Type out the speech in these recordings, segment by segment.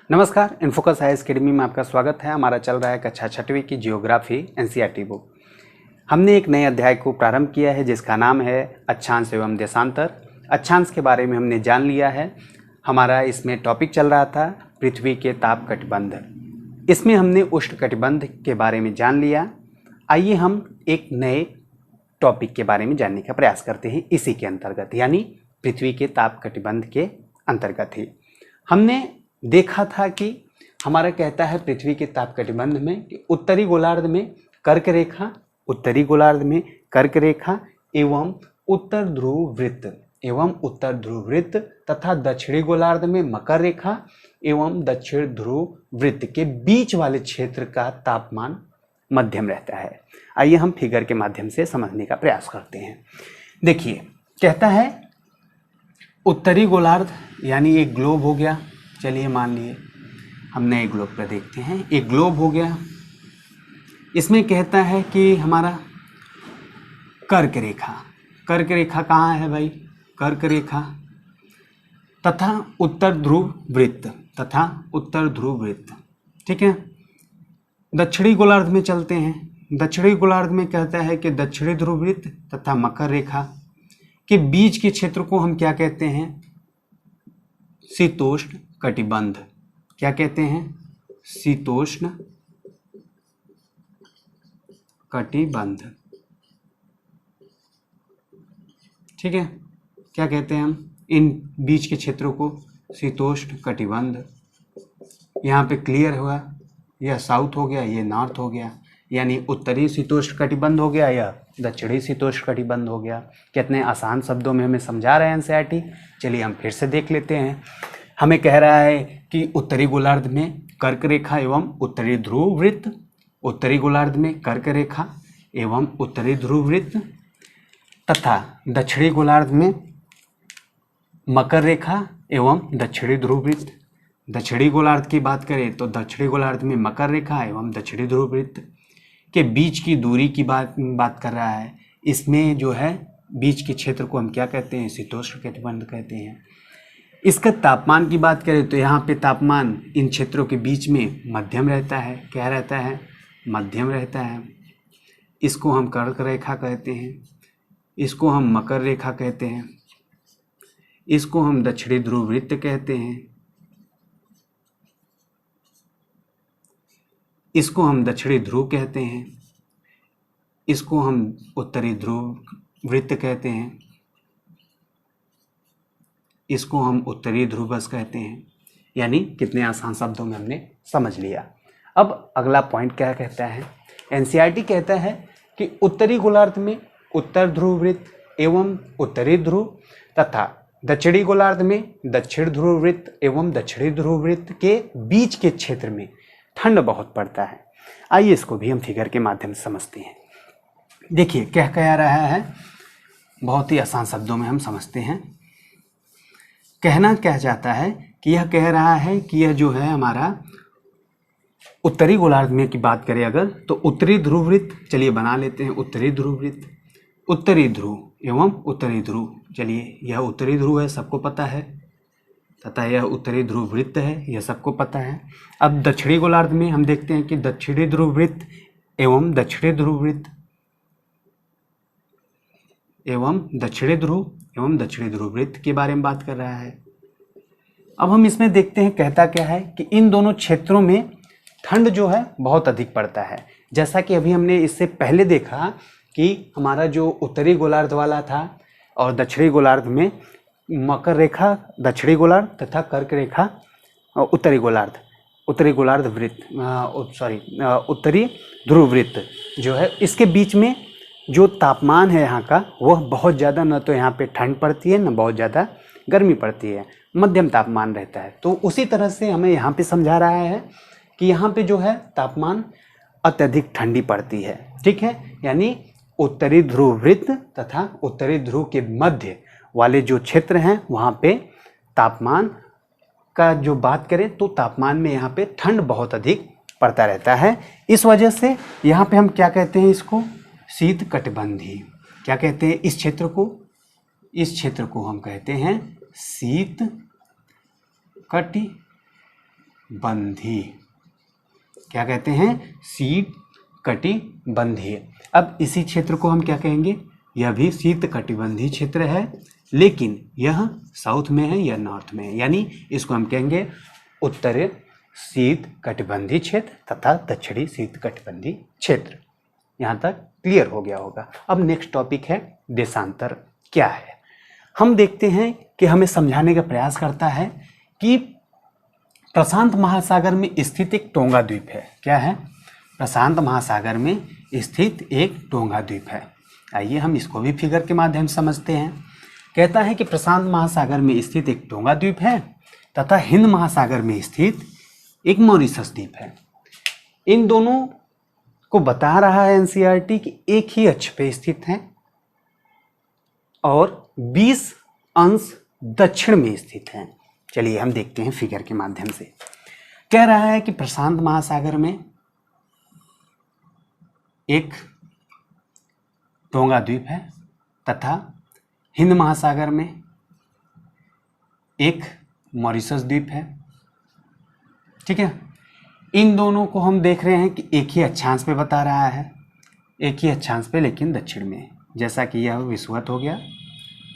नमस्कार, इन्फोकस high academy में आपका स्वागत है। हमारा चल रहा है कक्षा 6वीं की जियोग्राफी एनसीईआरटी बुक। हमने एक नए अध्याय को प्रारंभ किया है जिसका नाम है अक्षांश एवं देशांतर। अक्षांश के बारे में हमने जान लिया है। हमारा इसमें टॉपिक चल रहा था पृथ्वी के ताप कटिबंध। इसमें हमने उष्ण कटिबंध के बारे में जान लिया। आइए हम एक नए टॉपिक के बारे में जानने का प्रयास करते हैं इसी के अंतर्गत, यानी पृथ्वी के ताप कटिबंध के अंतर्गत ही। हमने देखा था कि हमारा कहता है पृथ्वी के ताप कटिबंध में कि उत्तरी गोलार्ध में कर्क रेखा एवं उत्तर ध्रुव वृत्त तथा दक्षिणी गोलार्ध में मकर रेखा एवं दक्षिण ध्रुव वृत्त के बीच वाले क्षेत्र का तापमान मध्यम रहता है। आइए हम फिगर के माध्यम से समझने का प्रयास करते हैं। देखिए, कहता है उत्तरी गोलार्ध यानी एक ग्लोब हो गया। चलिए मान लिए हम नए ग्लोब पर देखते हैं। एक ग्लोब हो गया, इसमें कहता है कि हमारा कर्क रेखा कहाँ है भाई? कर्क रेखा तथा उत्तर ध्रुव वृत्त, ठीक है। दक्षिणी गोलार्ध में चलते हैं। दक्षिणी गोलार्ध में कहता है कि दक्षिणी ध्रुव वृत्त तथा मकर रेखा के बीच के क्षेत्र को हम क्या कहते हैं? शीतोष्ण कटिबंध। क्या कहते हैं? शीतोष्ण कटिबंध, ठीक है। क्या कहते हैं हम इन बीच के क्षेत्रों को? शीतोष्ण कटिबंध। यहाँ पे क्लियर हुआ, यह साउथ हो गया, ये नॉर्थ हो गया, यानी उत्तरी शीतोष्ण कटिबंध हो गया या दक्षिणी शीतोष्ण कटिबंध हो गया। कितने आसान शब्दों में हमें समझा रहे हैं एनसीईआरटी। चलिए हम फिर से देख लेते हैं। हमें कह रहा है कि उत्तरी गोलार्ध में कर्क रेखा एवं उत्तरी ध्रुव वृत्त, उत्तरी गोलार्ध में कर्क रेखा एवं उत्तरी ध्रुव वृत्त तथा दक्षिणी गोलार्ध में मकर रेखा एवं दक्षिणी ध्रुव वृत्त। दक्षिणी गोलार्ध की बात करें तो दक्षिणी गोलार्ध में मकर रेखा एवं दक्षिणी ध्रुव वृत्त के बीच की दूरी की बात कर रहा है। इसमें जो है बीच के क्षेत्र को हम क्या कहते हैं? शीतोष्ण कटिबंध कहते हैं। इसका तापमान की बात करें तो यहाँ पे तापमान इन क्षेत्रों के बीच में मध्यम रहता है। क्या रहता है? मध्यम रहता है। इसको हम कर्क रेखा कहते हैं, इसको हम मकर रेखा कहते हैं, इसको हम दक्षिणी ध्रुव वृत्त कहते हैं, इसको हम दक्षिणी ध्रुव कहते हैं, इसको हम उत्तरी ध्रुव वृत्त कहते हैं, इसको हम उत्तरी ध्रुवस कहते हैं। यानी कितने आसान शब्दों में हमने समझ लिया। अब अगला पॉइंट क्या कहता है? एनसीईआरटी कहता है कि उत्तरी गोलार्ध में उत्तर ध्रुव वृत्त एवं उत्तरी ध्रुव तथा दक्षिणी गोलार्ध में दक्षिण ध्रुव वृत्त एवं दक्षिणी ध्रुव वृत्त के बीच के क्षेत्र में ठंड बहुत पड़ता है। आइए इसको भी हम फिगर के माध्यम से समझते हैं। देखिए क्या कह रहा है, बहुत ही आसान शब्दों में हम समझते हैं। कहना क्या चाहता है कि यह कह रहा है कि यह जो है हमारा उत्तरी गोलार्ध में की बात करें अगर, तो उत्तरी ध्रुव वृत्त, चलिए बना लेते हैं उत्तरी ध्रुव वृत्त, उत्तरी ध्रुव एवं उत्तरी ध्रुव। चलिए यह उत्तरी ध्रुव है, सबको पता है, तथा यह उत्तरी ध्रुव वृत्त है, यह सबको पता है। अब दक्षिणी गोलार्ध में हम देखते हैं कि दक्षिणी ध्रुव वृत्त एवं दक्षिणी ध्रुव वृत्त एवं दक्षिणी ध्रुव वृत्त के बारे में बात कर रहा है। अब हम इसमें देखते हैं कहता क्या है कि इन दोनों क्षेत्रों में ठंड जो है बहुत अधिक पड़ता है। जैसा कि अभी हमने इससे पहले देखा कि हमारा जो उत्तरी गोलार्ध वाला था और दक्षिणी गोलार्ध में मकर रेखा दक्षिणी गोलार्ध तथा कर्क रेखा उत्तरी गोलार्ध वृत्त उत्तरी ध्रुव वृत्त जो है, इसके बीच में जो तापमान है यहाँ का वह बहुत ज़्यादा, न तो यहाँ पे ठंड पड़ती है न बहुत ज़्यादा गर्मी पड़ती है, मध्यम तापमान रहता है। तो उसी तरह से हमें यहाँ पे समझा रहा है कि यहाँ पे जो है तापमान अत्यधिक ठंडी पड़ती है, ठीक है। यानी उत्तरी ध्रुव वृत्त तथा उत्तरी ध्रुव के मध्य वाले जो क्षेत्र हैं वहाँ पे तापमान का जो बात करें तो तापमान में यहाँ पे ठंड बहुत अधिक पड़ता रहता है। इस वजह से यहाँ पे हम क्या कहते हैं? इसको शीत कटिबंधी। क्या कहते हैं इस क्षेत्र को? इस क्षेत्र को हम कहते हैं शीत कटिबंधी। क्या कहते हैं? शीत कटिबंधीय। अब इसी क्षेत्र को हम क्या कहेंगे? यह भी शीत कटिबंधीय क्षेत्र है, लेकिन यह साउथ में है या नॉर्थ में है, यानी इसको हम कहेंगे उत्तरी शीत कटिबंधीय क्षेत्र तथा दक्षिणी शीत कटिबंधीय क्षेत्र। यहाँ तक क्लियर हो गया होगा। अब नेक्स्ट टॉपिक है देशांतर क्या है। हम देखते हैं कि हमें समझाने का प्रयास करता है कि प्रशांत महासागर में स्थित एक टोंगा द्वीप है। क्या है? प्रशांत महासागर में स्थित एक टोंगा द्वीप है। आइए हम इसको भी फिगर के माध्यम से समझते हैं। कहता है कि प्रशांत महासागर में स्थित एक टोंगा द्वीप है तथा हिंद महासागर में स्थित एक मॉरिशस द्वीप है। इन दोनों को बता रहा है एनसीईआरटी कि एक ही अक्ष पे स्थित हैं और 20 अंश दक्षिण में स्थित हैं। चलिए हम देखते हैं फिगर के माध्यम से। कह रहा है कि प्रशांत महासागर में एक टोंगा द्वीप है तथा हिंद महासागर में एक मॉरिशस द्वीप है। ठीक है, इन दोनों को हम देख रहे हैं कि एक ही अक्षांश पे बता रहा है, एक ही अक्षांश पे लेकिन दक्षिण में। जैसा कि यह विषुवत हो गया,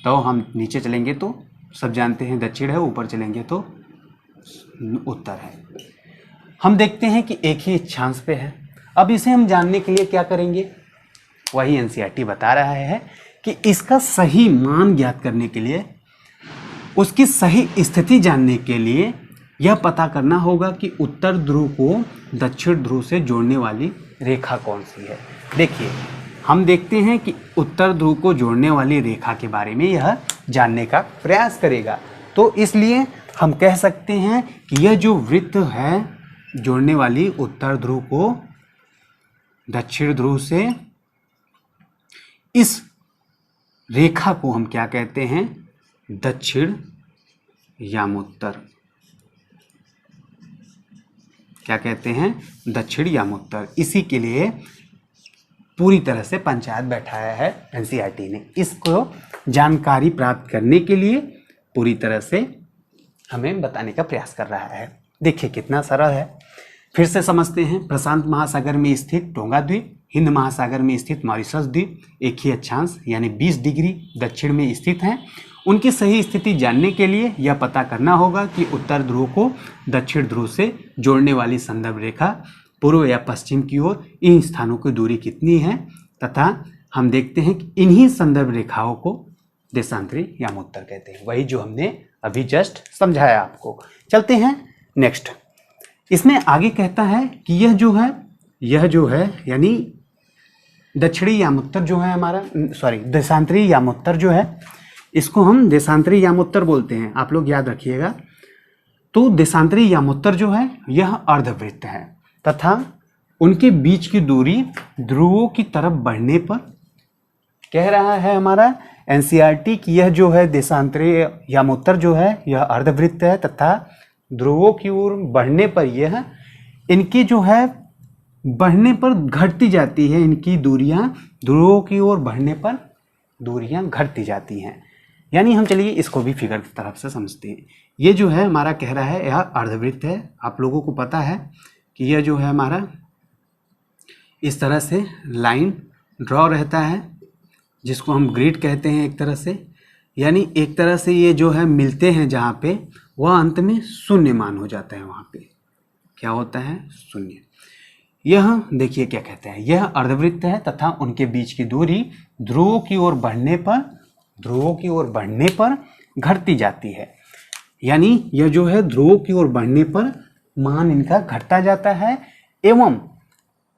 तो हम नीचे चलेंगे तो सब जानते हैं दक्षिण है, ऊपर चलेंगे तो उत्तर है। हम देखते हैं कि एक ही अक्षांश पे है। अब इसे हम जानने के लिए क्या करेंगे? वही एनसीईआरटी बता रहा है कि इसका सही मान ज्ञात करने के लिए, उसकी सही स्थिति जानने के लिए यह पता करना होगा कि उत्तर ध्रुव को दक्षिण ध्रुव से जोड़ने वाली रेखा कौन सी है। देखिए, हम देखते हैं कि उत्तर ध्रुव को जोड़ने वाली रेखा के बारे में यह जानने का प्रयास करेगा। तो इसलिए हम कह सकते हैं कि यह जो वृत्त है जोड़ने वाली उत्तर ध्रुव को दक्षिण ध्रुव से, इस रेखा को हम क्या कहते हैं? दक्षिण यामोत्तर। क्या कहते हैं? दक्षिण यामोत्तर। इसी के लिए पूरी तरह से पंचायत बैठाया है एनसीईआरटी ने। इसको जानकारी प्राप्त करने के लिए पूरी तरह से हमें बताने का प्रयास कर रहा है। देखिए कितना सरल है। फिर से समझते हैं। प्रशांत महासागर में स्थित टोंगा द्वीप, हिंद महासागर में स्थित मॉरिशस द्वीप एक ही अक्षांश यानी 20 डिग्री दक्षिण में स्थित हैं। उनकी सही स्थिति जानने के लिए यह पता करना होगा कि उत्तर ध्रुव को दक्षिण ध्रुव से जोड़ने वाली संदर्भ रेखा पूर्व या पश्चिम की ओर इन स्थानों की दूरी कितनी है, तथा हम देखते हैं कि इन्हीं संदर्भ रेखाओं को देशांतरी यामोत्तर कहते हैं। वही जो हमने अभी जस्ट समझाया आपको। चलते हैं नेक्स्ट। इसमें आगे कहता है कि यह जो है यानी दक्षिणी यामोत्तर जो है हमारा, देशांतरी यामोत्तर जो है, इसको हम देशांतरी यामोत्तर बोलते हैं। आप लोग याद रखिएगा। तो देशांतरी यामोत्तर जो है यह अर्धवृत्त है तथा उनके बीच की दूरी ध्रुवों की तरफ बढ़ने पर, कह रहा है हमारा एनसीईआरटी कि यह जो है देशांतरी यामोत्तर जो है यह अर्धवृत्त है तथा ध्रुवों की ओर बढ़ने पर यह इनकी जो है बढ़ने पर घटती जाती है। इनकी दूरियां ध्रुवों की ओर बढ़ने पर दूरियां घटती जाती हैं। यानी हम चलिए इसको भी फिगर की तरफ से समझते हैं। ये जो है हमारा कह रहा है यह अर्धवृत्त है। आप लोगों को पता है कि यह जो है हमारा इस तरह से लाइन ड्रॉ रहता है, जिसको हम ग्रिड कहते हैं एक तरह से। यानी एक तरह से ये जो है मिलते हैं जहाँ पे, वह अंत में शून्य मान हो जाता है। वहाँ पे क्या होता है? शून्य। यह देखिए क्या कहते हैं, यह अर्धवृत्त है तथा उनके बीच की दूरी ध्रुवों की ओर बढ़ने पर घटती जाती है। यानी यह जो है ध्रुवों की ओर बढ़ने पर मान इनका घटता जाता है एवं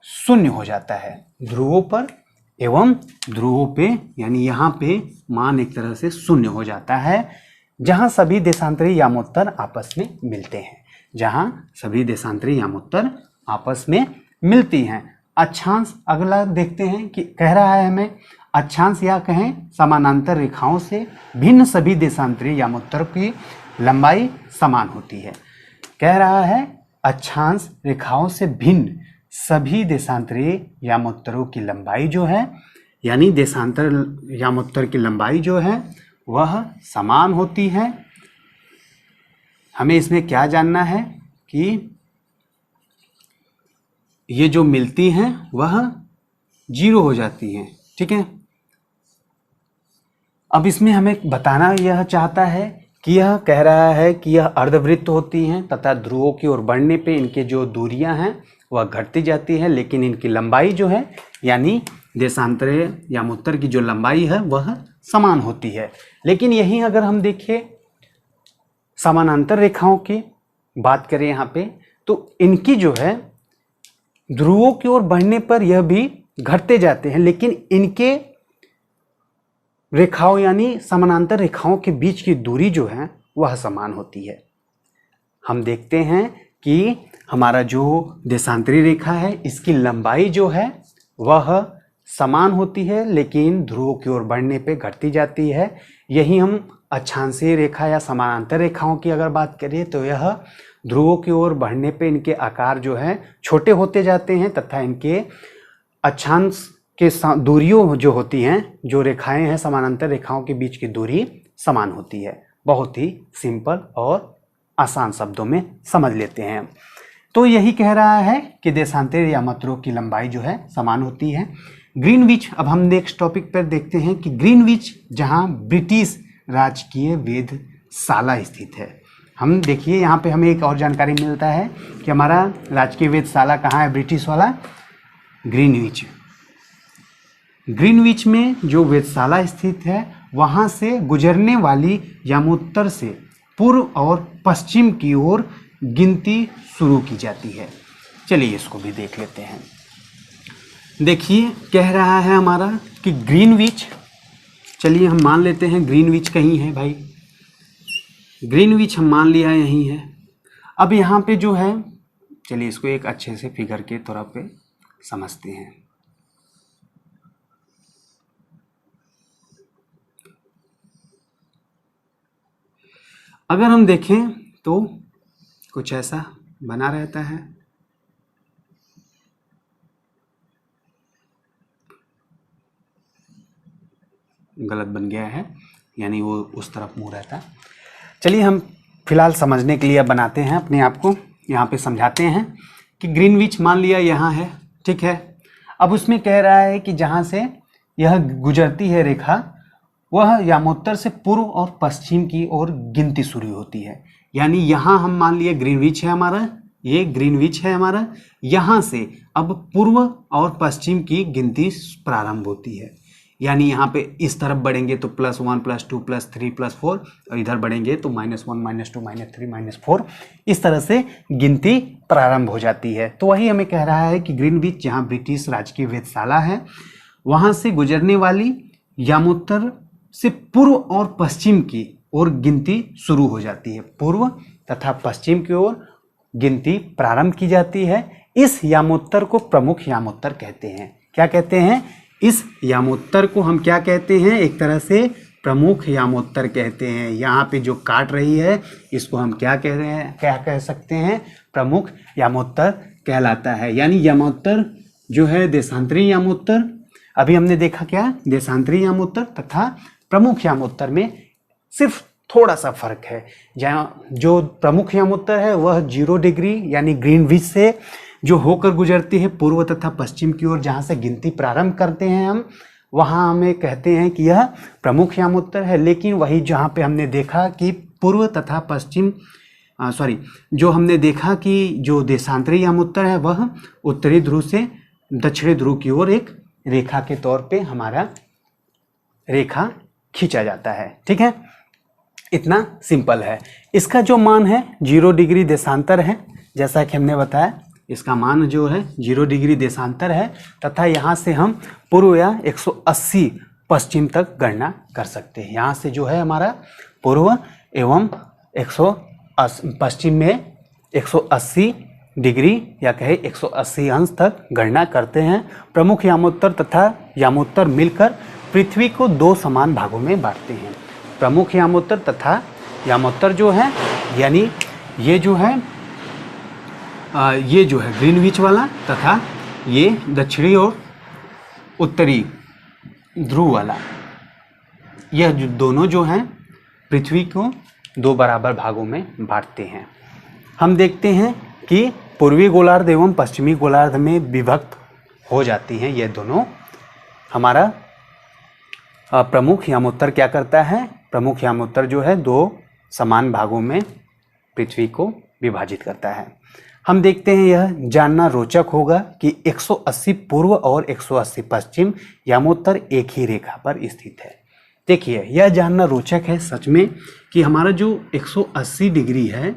शून्य हो जाता है ध्रुवों पर एवं ध्रुवों पे। यानी यहाँ पे मान एक तरह से शून्य हो जाता है जहाँ सभी देशांतरी यामोत्तर आपस में मिलते हैं, जहाँ सभी देशांतरी यामोत्तर आपस में मिलती हैं। अक्षांश अगला देखते हैं कि कह रहा है हमें अक्षांश या कहें समानांतर रेखाओं से भिन्न सभी देशांतरी यामोत्तर की लंबाई समान होती है। कह रहा है अक्षांश रेखाओं से भिन्न सभी देशांतरी यामोत्तरों की लंबाई जो है, यानी देशांतर यामोत्तर की लंबाई जो है वह समान होती है। हमें इसमें क्या जानना है कि ये जो मिलती हैं वह 0 हो जाती हैं। ठीक है, अब इसमें हमें बताना यह चाहता है कि यह कह रहा है कि यह अर्धवृत्त होती हैं तथा ध्रुवों की ओर बढ़ने पे इनके जो दूरियां हैं वह घटती जाती है, लेकिन इनकी लंबाई जो है यानी देशांतरे यामोत्तर की जो लंबाई है वह समान होती है। लेकिन यहीं अगर हम देखें समानांतर रेखाओं की बात करें यहाँ पे, तो इनकी जो है ध्रुवों की ओर बढ़ने पर यह भी घटते जाते हैं, लेकिन इनके रेखाओं यानी समानांतर रेखाओं के बीच की दूरी जो है वह समान होती है। हम देखते हैं कि हमारा जो देशांतरी रेखा है इसकी लंबाई जो है वह समान होती है, लेकिन ध्रुवों की ओर बढ़ने पे घटती जाती है। यही हम अक्षांशीय रेखा या समानांतर रेखाओं की अगर बात करें तो यह ध्रुवों की ओर बढ़ने पे इनके आकार जो है छोटे होते जाते हैं तथा इनके अक्षांश के दूरियों जो होती हैं, जो रेखाएं हैं समानांतर रेखाओं के बीच की दूरी समान होती है। बहुत ही सिंपल और आसान शब्दों में समझ लेते हैं। तो यही कह रहा है कि देशांतर यामात्रों की लंबाई जो है समान होती है। ग्रीनविच, अब हम नेक्स्ट टॉपिक पर देखते हैं कि ग्रीनविच जहां ब्रिटिश राजकीय वेधशाला स्थित है। हम देखिए यहाँ पे हमें एक और जानकारी मिलता है कि हमारा राजकीय वेधशाला कहाँ है, ब्रिटिश वाला ग्रीनविच। ग्रीनविच में जो वेधशाला स्थित है वहाँ से गुजरने वाली यामोत्तर से पूर्व और पश्चिम की ओर गिनती शुरू की जाती है। चलिए इसको भी देख लेते हैं। देखिए कह रहा है हमारा कि ग्रीनविच, चलिए हम मान लेते हैं ग्रीनविच कहीं है भाई, ग्रीनविच हम मान लिया यहीं है। अब यहाँ पे जो है, चलिए इसको एक अच्छे से फिगर के तौर पे समझते हैं। अगर हम देखें तो कुछ ऐसा बना रहता है। गलत बन गया है, यानी वो उस तरफ मुंह रहता है। चलिए हम फिलहाल समझने के लिए बनाते हैं अपने आप को, यहाँ पे समझाते हैं कि ग्रीनविच मान लिया यहाँ है, ठीक है। अब उसमें कह रहा है कि जहाँ से यह गुजरती है रेखा वह यामोत्तर से पूर्व और पश्चिम की ओर गिनती शुरू होती है। यानी यहाँ हम मान लिए ग्रीनविच है हमारा, ये ग्रीनविच है हमारा, यहाँ से अब पूर्व और पश्चिम की गिनती प्रारंभ होती है। यानी यहाँ पे इस तरफ बढ़ेंगे तो +1 +2 +3 +4, और इधर बढ़ेंगे तो -1 -2 -3 -4, इस तरह से गिनती प्रारंभ हो जाती है। तो वही हमें कह रहा है कि ग्रीनविच जहाँ ब्रिटिश राजकीय वेधशाला है वहाँ से गुजरने वाली यामोत्तर से पूर्व और पश्चिम की ओर गिनती शुरू हो जाती है। पूर्व तथा पश्चिम की ओर गिनती प्रारंभ की जाती है। इस यामोत्तर को प्रमुख यामोत्तर कहते हैं। क्या कहते हैं? इस यामोत्तर को हम क्या कहते हैं? एक तरह से प्रमुख यामोत्तर कहते हैं। यहाँ पे जो काट रही है इसको हम क्या कह रहे हैं, क्या कह सकते हैं? प्रमुख यामोत्तर कहलाता है। यानी यामोत्तर जो है देशांतरी यामोत्तर, अभी हमने देखा क्या, देशांतरी यामोत्तर तथा प्रमुख यामोत्तर में सिर्फ थोड़ा सा फर्क है। जहाँ जो प्रमुख यामोत्तर है वह 0 डिग्री यानी ग्रीनविच से जो होकर गुजरती है पूर्व तथा पश्चिम की ओर, जहाँ से गिनती प्रारंभ करते हैं हम, वहाँ हमें कहते हैं कि यह प्रमुख यामोत्तर है। लेकिन वही जहाँ पे हमने देखा कि पूर्व तथा पश्चिम जो हमने देखा कि जो देशांतरी यामोत्तर है वह उत्तरी ध्रुव से दक्षिणी ध्रुव की ओर एक रेखा के तौर पे हमारा रेखा खींचा जाता है। ठीक है, इतना सिंपल है। इसका जो मान है 0 डिग्री देशांतर है, जैसा कि हमने बताया इसका मान जो है 0 डिग्री देशांतर है तथा यहाँ से हम पूर्व या 180 पश्चिम तक गणना कर सकते हैं। यहाँ से जो है हमारा पूर्व एवं 180 पश्चिम में 180 डिग्री या कहे 180 अंश तक गणना करते हैं। प्रमुख यामोत्तर तथा यामोत्तर मिलकर पृथ्वी को 2 समान भागों में बांटते हैं। प्रमुख यामोत्तर तथा यामोत्तर जो है, यानी ये जो है ग्रीनविच वाला तथा ये दक्षिणी और उत्तरी ध्रुव वाला, यह जो दोनों जो हैं पृथ्वी को 2 बराबर भागों में बांटते हैं। हम देखते हैं कि पूर्वी गोलार्ध एवं पश्चिमी गोलार्ध में विभक्त हो जाती हैं ये दोनों। हमारा प्रमुख यामोत्तर क्या करता है, प्रमुख यामोत्तर जो है दो समान भागों में पृथ्वी को विभाजित करता है। हम देखते हैं यह जानना रोचक होगा कि 180 पूर्व और 180 पश्चिम यामोत्तर एक ही रेखा पर स्थित है। देखिए यह जानना रोचक है सच में कि हमारा जो 180 डिग्री है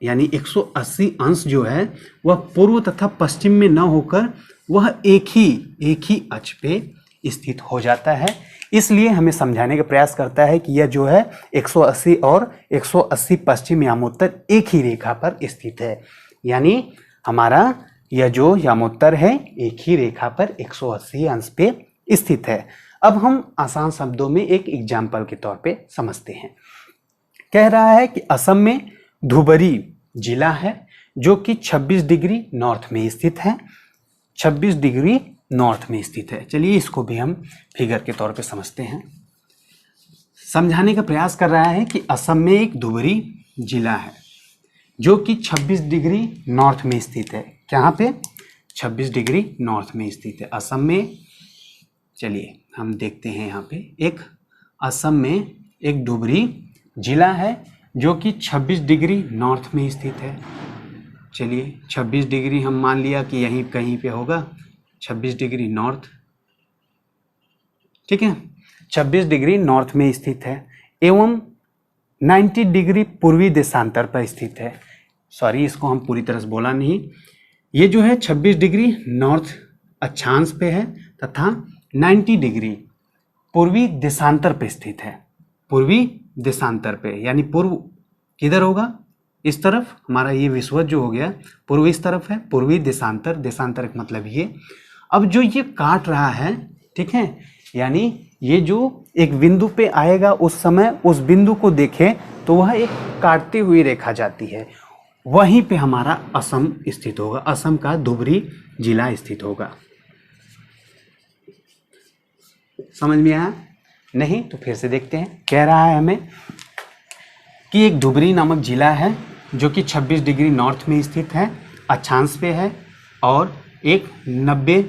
यानी 180 अंश जो है वह पूर्व तथा पश्चिम में न होकर वह एक ही अक्ष पे स्थित हो जाता है। इसलिए हमें समझाने का प्रयास करता है कि यह जो है 180 और 180 पश्चिम यामोत्तर एक ही रेखा पर स्थित है, यानी हमारा यह जो यामोत्तर है एक ही रेखा पर 180 अंश पे स्थित है। अब हम आसान शब्दों में एक एग्जाम्पल के तौर पे समझते हैं। कह रहा है कि असम में धुबरी जिला है जो कि 26 डिग्री नॉर्थ में स्थित है, 26 डिग्री नॉर्थ में स्थित है। चलिए इसको भी हम फिगर के तौर पे समझते हैं। समझाने का प्रयास कर रहा है कि असम में एक धुबरी जिला है जो कि 26 डिग्री नॉर्थ में स्थित है। कहाँ पे? 26 डिग्री नॉर्थ में स्थित है असम में। चलिए हम देखते हैं यहाँ पे एक असम में एक धुबरी जिला है जो कि 26 डिग्री नॉर्थ में स्थित है। चलिए 26 डिग्री हम मान लिया कि यहीं कहीं पे होगा, 26 डिग्री नॉर्थ, ठीक है, 26 डिग्री नॉर्थ में स्थित है एवं 90 डिग्री पूर्वी देशांतर पर स्थित है। सॉरी इसको हम पूरी तरह से बोला नहीं। ये जो है 26 डिग्री नॉर्थ अक्षांश पे है तथा 90 डिग्री पूर्वी देशांतर पे स्थित है। पूर्वी देशांतर पे यानी पूर्व किधर होगा? इस तरफ। हमारा ये विषुवत जो हो गया पूर्व इस तरफ है, पूर्वी देशांतर, देशांतर का मतलब ये। अब जो ये काट रहा है, ठीक है, यानी ये जो एक बिंदु पे आएगा उस समय उस बिंदु को देखें तो वह एक काटती हुई रेखा जाती है, वहीं पे हमारा असम स्थित होगा, असम का धुबरी जिला स्थित होगा। समझ में आया? नहीं तो फिर से देखते हैं। कह रहा है हमें कि एक धुबरी नामक जिला है जो कि 26 डिग्री नॉर्थ में स्थित है, अक्षांश पे है और एक 90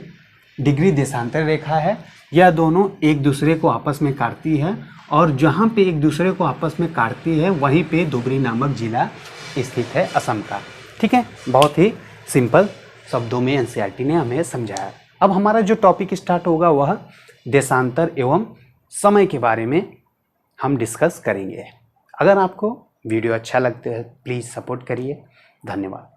डिग्री देशांतर रेखा है। यह दोनों एक दूसरे को आपस में काटती है और जहाँ पे एक दूसरे को आपस में काटती है वहीं पे धुबरी नामक जिला स्थित है असम का। ठीक है, बहुत ही सिंपल शब्दों में एनसीईआरटी ने हमें समझाया। अब हमारा जो टॉपिक स्टार्ट होगा वह देशांतर एवं समय के बारे में हम डिस्कस करेंगे। अगर आपको वीडियो अच्छा लगता है प्लीज़ सपोर्ट करिए। धन्यवाद।